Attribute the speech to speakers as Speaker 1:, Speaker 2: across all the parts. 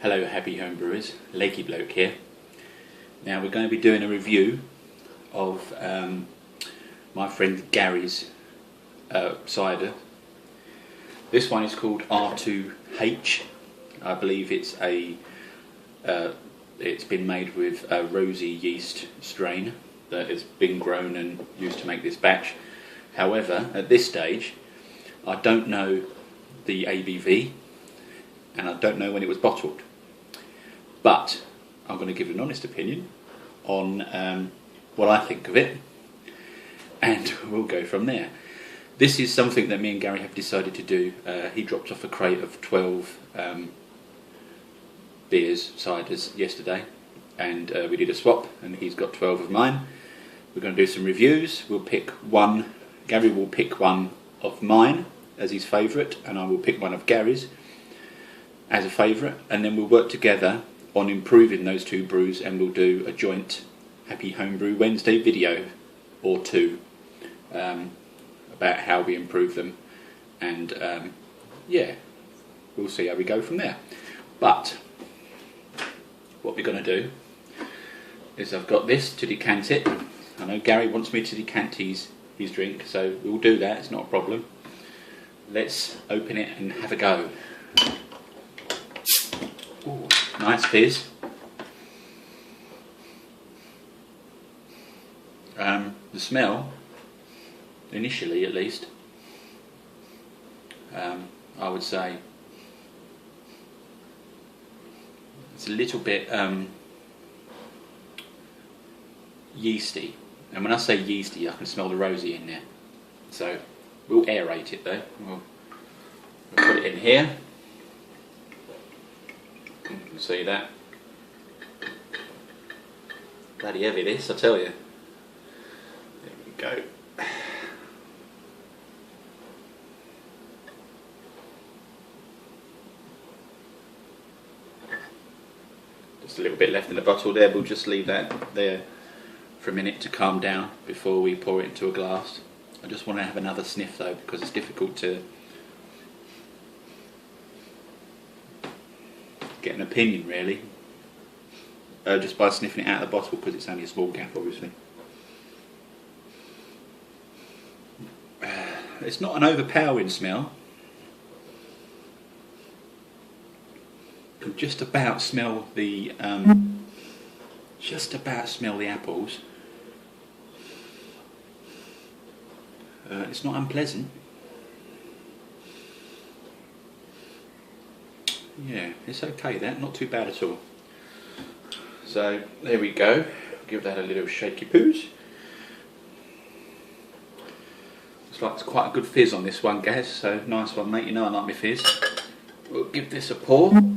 Speaker 1: Hello happy homebrewers, Lakey Bloke here. Now we're going to be doing a review of my friend Gary's cider. This one is called R2H. I believe it's been made with a rosy yeast strain that has been grown and used to make this batch. However, at this stage I don't know the ABV and I don't know when it was bottled. But I'm going to give an honest opinion on what I think of it, and we'll go from there. This is something that me and Gary have decided to do. He dropped off a crate of 12 beers, ciders, yesterday, and we did a swap, and he's got 12 of mine. We're going to do some reviews. We'll pick one. Gary will pick one of mine as his favourite, and I will pick one of Gary's as a favourite, and then we'll work together on improving those two brews, and we'll do a joint Happy Homebrew Wednesday video or two about how we improve them, and yeah, we'll see how we go from there. But what we're going to do is I've got this to decant it. I know Gary wants me to decant his drink, so we'll do that, it's not a problem. Let's open it and have a go. Ooh, nice fizz. The smell, initially at least, I would say it's a little bit yeasty, and when I say yeasty I can smell the rosy in there, so we'll aerate it though. We'll put it in here. You can see that. Bloody heavy this, I tell you. There we go. Just a little bit left in the bottle there. We'll just leave that there for a minute to calm down before we pour it into a glass. I just want to have another sniff though, because it's difficult to get an opinion really, just by sniffing it out of the bottle, because it's only a small gap obviously. It's not an overpowering smell. You can just about smell the apples. It's not unpleasant. Yeah, it's okay then, not too bad at all. So there we go, give that a little shaky poos. Looks like it's quite a good fizz on this one, Gaz, so nice one mate, you know I like my fizz. We'll give this a pour. Lovely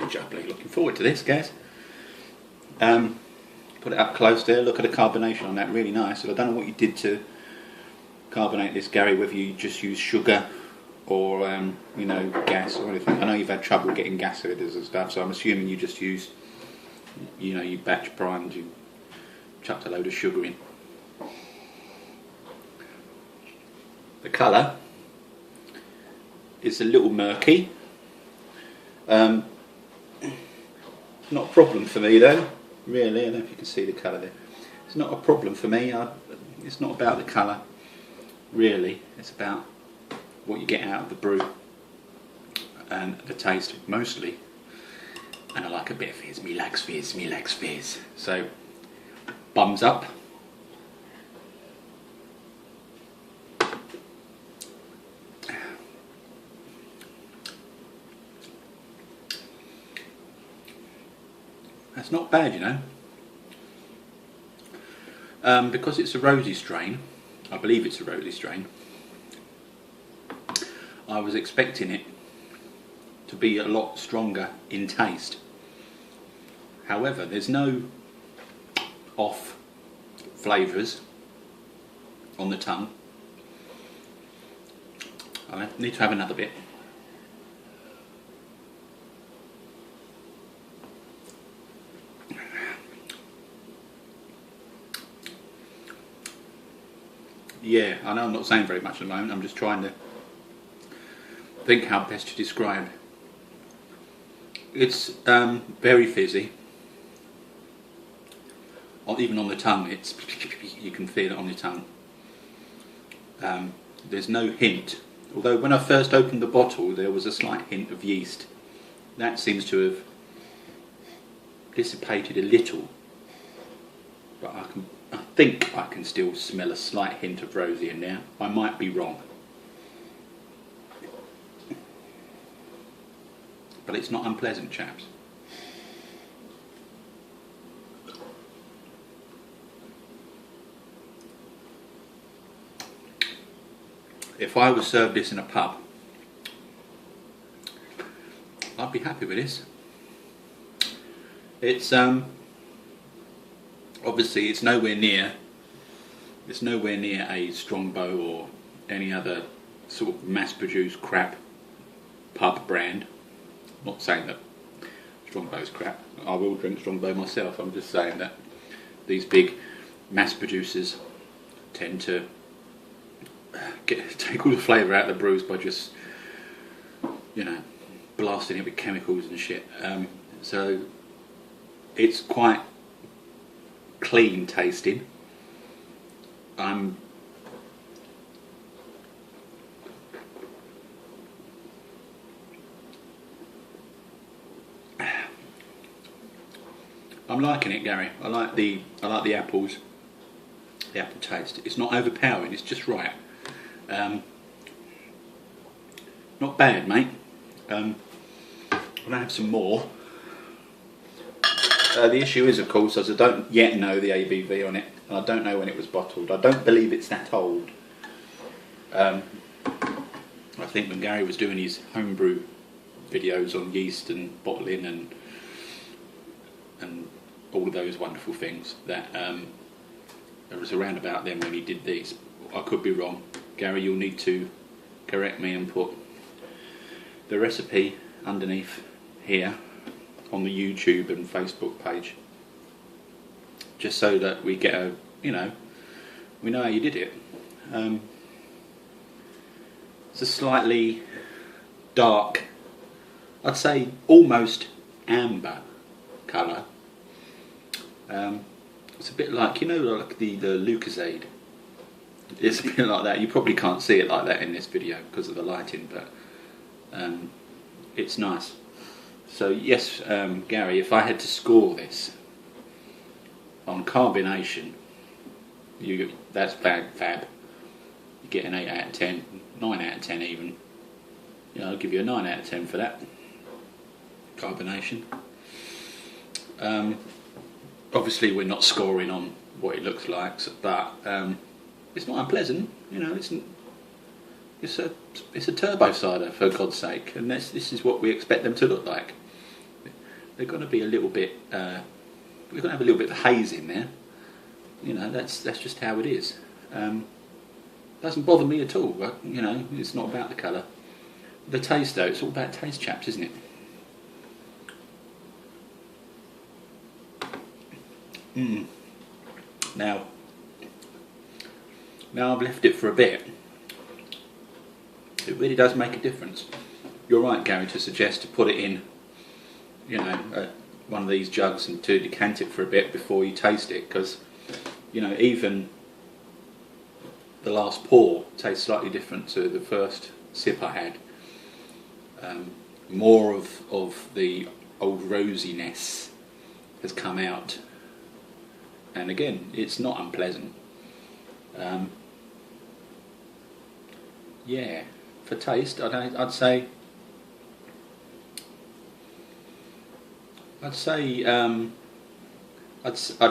Speaker 1: jubbly, looking forward to this, Gaz. Put it up close there, look at the carbonation on that, really nice. So I don't know what you did to carbonate this, Gary, whether you just use sugar or you know, gas or anything. I know you've had trouble getting gas cylinders and stuff, so I'm assuming you just used, you know, you batch primed, you chucked a load of sugar in. The colour is a little murky. Not a problem for me though, really. I don't know if you can see the colour there. It's not a problem for me. It's not about the colour, really. It's about what you get out of the brew and the taste mostly. And I like a bit of fizz. Me likes fizz. Me likes fizz. So, bums up. That's not bad, you know. Because it's a rosy strain, I believe it's a rosy strain, I was expecting it to be a lot stronger in taste. However, there's no off flavours on the tongue. I need to have another bit. Yeah, I know I'm not saying very much at the moment. I'm just trying to think how best to describe. It's very fizzy. Even on the tongue, you can feel it on your tongue. There's no hint, although when I first opened the bottle there was a slight hint of yeast. That seems to have dissipated a little, but I think I can still smell a slight hint of rosy in there. I might be wrong, but it's not unpleasant, chaps. If I was served this in a pub, I'd be happy with this. It's obviously it's nowhere near a Strongbow or any other sort of mass-produced crap pub brand. I'm not saying that Strongbow's crap. I will drink Strongbow myself. I'm just saying that these big mass producers tend to take all the flavour out of the brews by just, you know, blasting it with chemicals and shit. So it's quite clean tasting. I'm liking it, Gary. I like the apples, the apple taste. It's not overpowering. It's just right. Not bad, mate. I'm gonna have some more. The issue is, of course, as I don't yet know the ABV on it, and I don't know when it was bottled. I don't believe it's that old. I think when Gary was doing his homebrew videos on yeast and bottling and all of those wonderful things, that it was around about then when he did these. I could be wrong. Gary, you'll need to correct me and put the recipe underneath here on the YouTube and Facebook page, just so that we get a, you know, we know how you did it. It's a slightly dark, I'd say almost amber colour. It's a bit like, you know, like the Lucozade. It's a bit like that. You probably can't see it like that in this video because of the lighting, but it's nice. So yes, Gary, if I had to score this on carbonation, that's fab. You get an 8 out of 10, 9 out of 10 even. You know, I'll give you a 9 out of 10 for that. Carbonation. Obviously we're not scoring on what it looks like, but it's not unpleasant. You know, it's a turbo cider, for God's sake, and this is what we expect them to look like. They're going to be a little bit. We're going to have a little bit of haze in there. You know, that's just how it is. Doesn't bother me at all. But, you know, it's not about the colour. The taste, though, it's all about taste, chaps, isn't it? Now I've left it for a bit. It really does make a difference. You're right, Gary, to suggest to put it in, you know, one of these jugs and to decant it for a bit before you taste it, because, you know, even the last pour tastes slightly different to the first sip I had. More of the old rosiness has come out, and again, it's not unpleasant. Yeah, for taste, I'd say I'd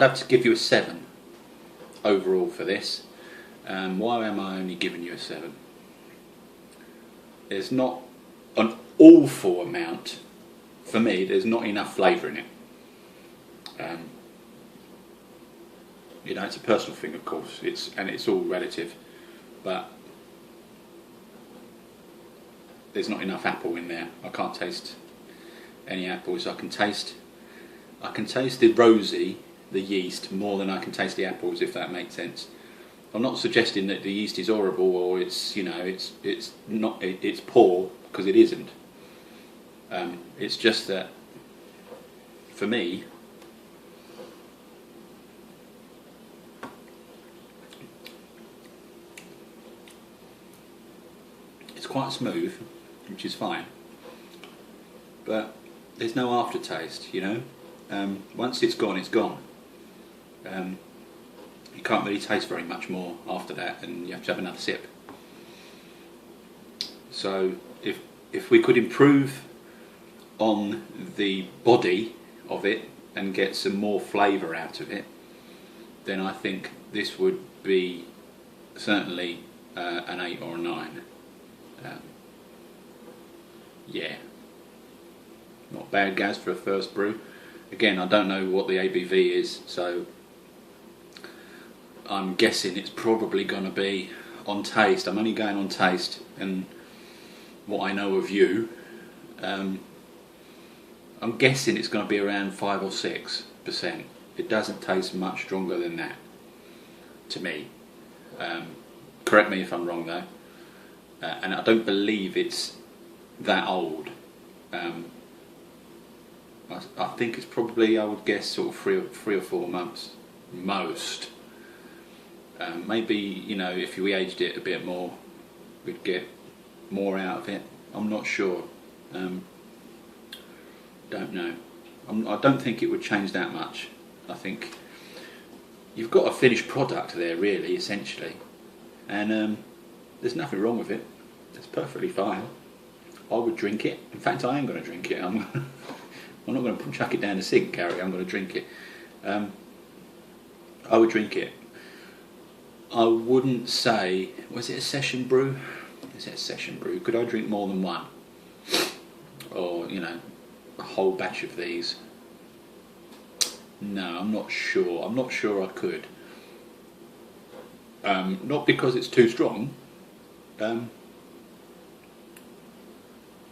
Speaker 1: have to give you a 7 overall for this. Why am I only giving you a 7? There's not an awful amount, for me, there's not enough flavour in it. You know, it's a personal thing, of course, it's all relative, but there's not enough apple in there. I can't taste any apples. I can taste the rosy, the yeast, more than I can taste the apples, if that makes sense. I'm not suggesting that the yeast is horrible or it's, you know, it's not, it's poor, because it isn't. It's just that for me, it's quite smooth, which is fine, but there's no aftertaste, you know. Once it's gone, it's gone. You can't really taste very much more after that, and you have to have another sip. So if we could improve on the body of it and get some more flavour out of it, then I think this would be certainly an 8 or a 9. Yeah, not bad, Gaz, for a first brew. Again, I don't know what the ABV is, so I'm guessing it's probably going to be on taste. I'm only going on taste and what I know of you. I'm guessing it's going to be around 5 or 6%. It doesn't taste much stronger than that to me. Correct me if I'm wrong though. And I don't believe it's that old. I think it's probably, I would guess, sort of three or 4 months most. Maybe, you know, if we aged it a bit more, we'd get more out of it. I'm not sure. Don't know. I don't think it would change that much. I think you've got a finished product there, really, essentially, and there's nothing wrong with it. It's perfectly fine. I would drink it. In fact, I am going to drink it. I'm not going to chuck it down the sink, Gary. I'm going to drink it. I would drink it. I wouldn't say, was it a session brew? Is it a session brew? Could I drink more than one? Or, you know, a whole batch of these? No, I'm not sure. I'm not sure I could. Not because it's too strong.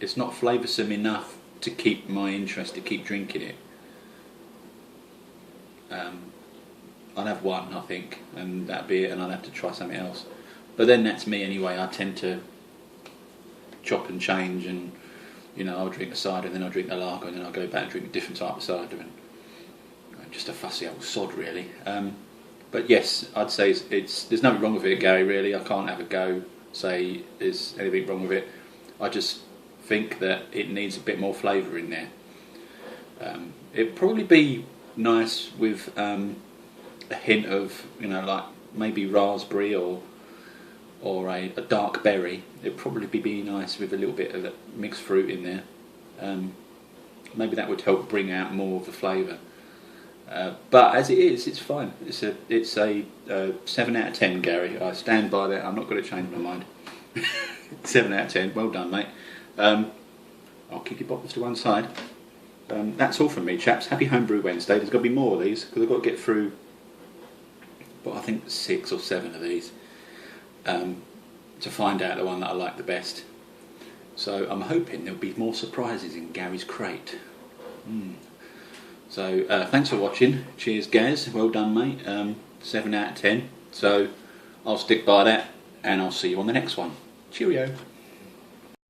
Speaker 1: It's not flavoursome enough to keep my interest, to keep drinking it. I'd have one, I think, and that'd be it, and I'd have to try something else. But then that's me anyway. I tend to chop and change, and you know, I'll drink a cider, and then I'll drink a lager, and then I'll go back and drink a different type of cider, and I'm just a fussy old sod, really. But yes, I'd say there's nothing wrong with it, Gary. Really, I can't have a go say there's anything wrong with it. I just think that it needs a bit more flavour in there. It'd probably be nice with a hint of, you know, like maybe raspberry or a dark berry. It'd probably be nice with a little bit of that mixed fruit in there. Maybe that would help bring out more of the flavour. But as it is, it's fine. It's a 7 out of 10, Gary. I stand by that. I'm not going to change my mind. 7 out of 10. Well done, mate. I'll kick your bottles to one side. That's all from me, chaps. Happy Homebrew Wednesday. There's got to be more of these because I've got to get through, I think 6 or 7 of these to find out the one that I like the best. So I'm hoping there'll be more surprises in Gary's crate. So thanks for watching. Cheers, Gaz. Well done, mate. 7 out of 10. So I'll stick by that, and I'll see you on the next one. Cheerio.